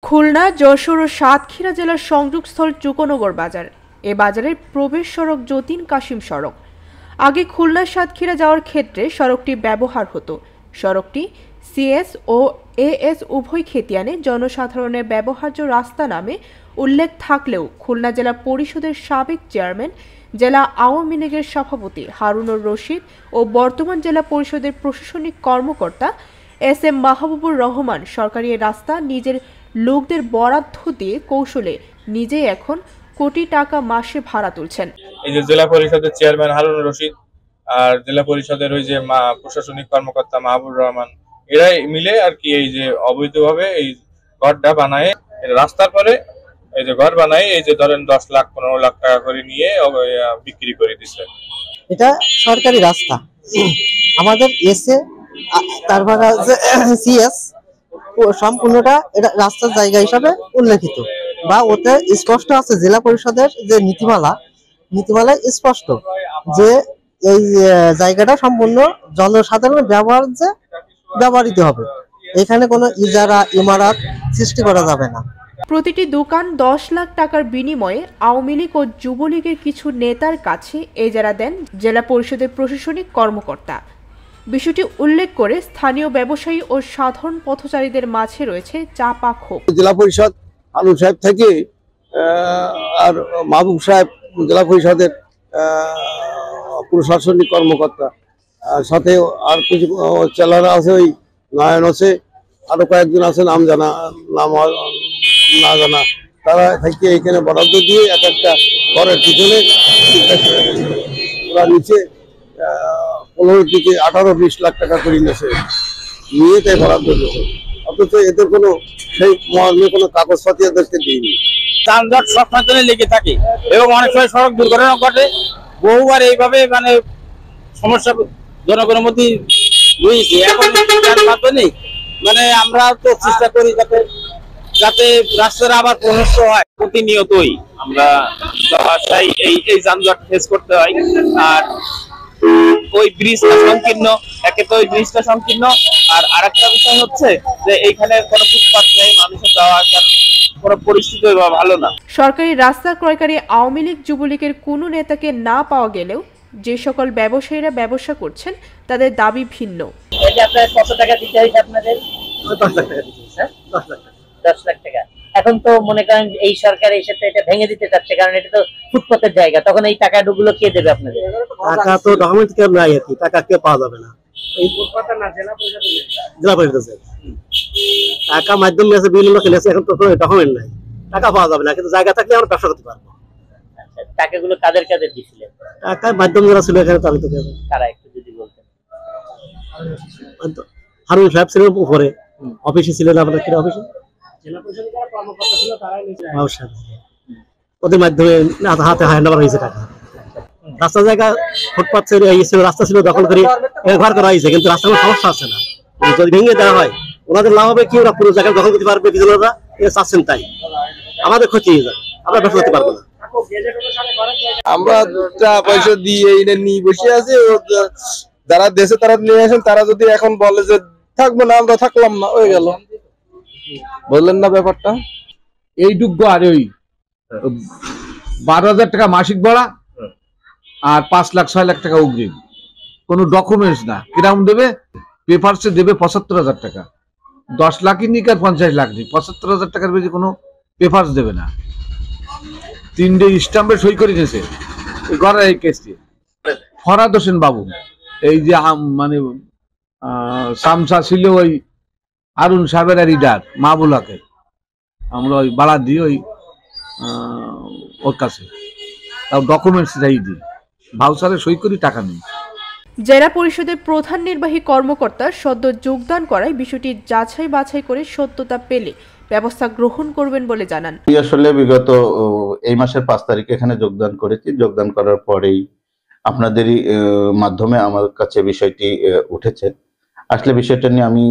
খুলনা, যশোর ও সাতক্ষীরা জেলার সংযোগস্থল চুকনগর বাজার। এ বাজারের প্রবেশ সড়ক যতীন কাশিম সড়ক। আগে খুলনা সাতক্ষীরা যাওয়ার ক্ষেত্রে সড়কটি ব্যবহার হতো। সড়কটি সিএস ও এএস উভয় খেতিয়ানে জনসাধারণের ব্যবহার্য রাস্তা নামে উল্লেখ থাকলেও খুলনা জেলা পরিষদের সাবেক চেয়ারম্যান, জেলা আওয়ামী লীগের সভাপতি হারুনুর রশিদ ও বর্তমান জেলা পরিষদের প্রশাসনিক কর্মকর্তা এস এম মাহবুবুর রহমান সরকারি রাস্তা নিজের লোকদের বরাদ্দ দিয়ে কৌশলে নিজেই এখন কোটি টাকা মাসে ভাড়া তুলছেন। এই যে জেলা পরিষদের চেয়ারম্যান হারুনুর রশিদ আর জেলা পরিষদের ওই যে প্রশাসনিক কর্মকর্তা মাহবুবুর রহমান, এরাই মিলে আর কি এই যে অবৈধভাবে এই ঘরটা বানায়, রাস্তার পরে এই যে ঘর বানায়, এই যে ধরেন 10 লাখ 15 লাখ টাকা করে নিয়ে বিক্রি করে দিচ্ছে। এটা সরকারি রাস্তা, আমাদের এসে তারপরে সিএস সম্পূর্ণটা এটা রাস্তার জায়গা হিসাবে উল্লেখিত বা ওতে স্পষ্ট আছে জেলা পরিষদের যে নীতিমালায় স্পষ্ট যে এই জায়গাটা সম্পূর্ণ জনসাধারণের ব্যবহৃত হবে। এখানে কোনো ইজারা ইমারত সৃষ্টি করা যাবে না। প্রতিটি দোকান 10 লাখ টাকার বিনিময়ে আওয়ামী লীগ ও যুবলীগের কিছু নেতার কাছে এজারা দেন জেলা পরিষদের প্রশাসনিক কর্মকর্তা। বিষয়টি উল্লেখ করে স্থানীয় ব্যবসায়ী ও সাধারণ পথচারীদের মাঝে রয়েছে চাপা ক্ষোভ। জেলা পরিষদ আলু সাহেব থেকে আর মাহবুব সাহেব জেলা পরিষদের প্রশাসনিক কর্মকর্তা, সাথে আর কিছু চেলারা আছে, ওই নয়ন আছে, আরো কয়েকজন আছে নাম না জানা, তারা থেকে এখানে বরাদ্দ দিয়ে এক একটা ঘরের পিছনে ওরা নিচে 15 থেকে 18-20 লাখ টাকা করে নিয়ে তাই বরাদ্দ দিয়েছে, অথচ এদের কোনো সেই মর্মে কোনো কাগজপাতি এদেরকে দিইনি। যানজট সবসময় লেগে থাকে এবং অনেক সময় সড়ক দুর্ঘটনা ঘটে। বহুবার এইভাবে মানে সমস্যা জনগণের মধ্যে রয়েছে। এখন নেই, মানে আমরা তো চেষ্টা করি যাতে রাস্তাটা আবার প্রশস্ত হয়। প্রতিনিয়তই আমরা এই যানজট ফেস করতে হয়। আর ওই ব্রিজটা সংকীর্ণ, একে তো ওই ব্রিজটা সংকীর্ণ, আর আরেকটা বিষয় হচ্ছে যে এইখানে কোনো ফুটপাত নেই, মানুষের যাওয়া আসার কোনো পরিস্থিতি ভালো না। সরকারি রাস্তা ক্রয়কারী আওয়ামী লীগ যুবলীগের কোনো নেতাকে না পাওয়া গেলেও যে সকল ব্যবসায়ীরা ব্যবসা করছেন তাদের দাবি ভিন্ন। কত টাকা দিতে হয়েছে আপনাদের? 10 লাখ টাকা দিতে হয়েছে। 10 লাখ টাকা। এখন তো মনে করেন এই সরকার এসে তো এটা ভেঙে দিতে চাচ্ছে, কারণ এটা তো ফুটপাতের জায়গা, তখন এই টাকাগুলো কে দেবে আপনাদের? টাকা তো ডকুমেন্ট কেউ নাই আর কি, টাকা কে পাওয়া যাবে না। এই ফুটপাত না জেলা পরিষদ টাকা মাধ্যমে আছে, বিল লোক এসে, এখন তো ডকুমেন্ট নাই, টাকা পাওয়া যাবে না, কিন্তু জায়গা থাকলে আমরা ব্যবসা করতে পারবো। টাকাগুলো কাদের দিছিলেন? টাকার মাধ্যম যারা ছিল এখানে তাহলে তো কারা একটু যদি বলতেন। হারুন সাহেব ছিলেন উপরে, অফিসে ছিলেন আমাদের কি অফিসে জেলা পরিষদের যারা কর্মকর্তা ছিল তারাই নিয়েছে, ওদের মাধ্যমে হাতে হ্যান্ড ওভার হয়েছে টাকা। রাস্তা জায়গা ফুটপাত ছিল, রাস্তা ছিল দখল করে ঘর করা হয়েছে, কিন্তু রাস্তার কোনো সমস্যা আছে না। যদি ভেঙে দেওয়া হয় ওনাদের লাভ হবে কি, ওরা পুরো জায়গা দখল করতে পারবে, বিজনেসরা চাচ্ছেন তাই, আমাদের ক্ষতি হয়ে যাবে, আমরা ব্যবসা করতে পারবো না। আমরা পয়সা দিয়ে নিয়ে বসে আছি, যারা দেশে তারা নিয়ে আসেন, তারা যদি এখন বলে যে থাকবো না, আমরা থাকলাম না, হয়ে গেল। বললেন না ব্যাপারটা এইটুকু, আর ওই 12,000 টাকা মাসিক ভাড়া আর 5 লাখ 6 লাখ টাকা অগ্রিম, কোনো ডকুমেন্টস না। কিরকম দেবে? পেপারসে দেবে 75,000 টাকা। 10 লাখই নিক আর 50 লাখ নিক, 75,000 টাকার বেশি কোনো পেপারস দেবে না। 3টে স্টাম্পে সই করে নিয়েছে ঘরের এই কেসটি। ফরাদ হোসেন বাবু, এই যে মানে সামসা ছিল ওই হারুন সাহেবের রিডার মাহবুল হকের, আমরা ওই বাড়া দিই ওই ওর কাছে, তাও ডকুমেন্টস যাই দিই, ভাউচারে সই করি, টাকা নেই। জেলা পরিষদের প্রধান নির্বাহী কর্মকর্তা সদ্য যোগদান করায় বিষয়টি যাচাই বাছাই করে সত্যতা পেলে ব্যবস্থা গ্রহণ করবেন বলে জানান। আসলে বিগত এই মাসের 5 তারিখে এখানে যোগদান করেছি। যোগদান করার পরেই আপনাদেরই মাধ্যমে আমার কাছে বিষয়টি উঠেছে। আসলে বিষয়টা নিয়ে আমি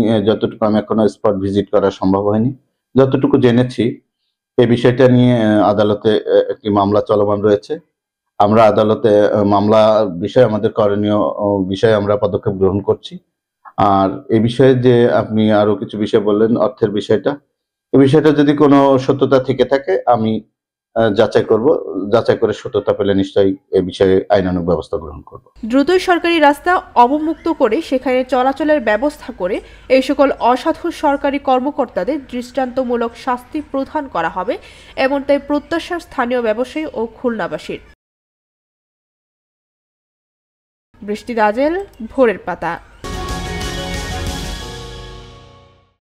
এখনো স্পট ভিজিট করা সম্ভব হয়নি। যতটুকু জেনেছি এই বিষয়টা নিয়ে আদালতে একটি মামলা চলমান রয়েছে। আমরা আদালতে মামলা বিষয়ে আমাদের করণীয় বিষয়ে আমরা পদক্ষেপ গ্রহণ করছি। আর এই বিষয়ে যে আপনি আরো কিছু বিষয় বললেন, অর্থের বিষয়টা, এই বিষয়টা যদি কোনো সত্যতা থেকে থাকে আমি যাচাই করব, যাচাই করে সত্যতা পেলে নিশ্চয়ই এ বিষয়ে আইনানুগ ব্যবস্থা গ্রহণ করব। দ্রুতই সরকারি রাস্তা অবমুক্ত করে সেখানে চলাচলের ব্যবস্থা করে এই সকল অসাধু সরকারি কর্মকর্তাদের দৃষ্টান্তমূলক শাস্তি প্রদান করা হবে, এমনটাই প্রত্যাশা স্থানীয় ব্যবসায়ী ও খুলনাবাসীর। বৃষ্টি দাজেল, ভোরের পাতা।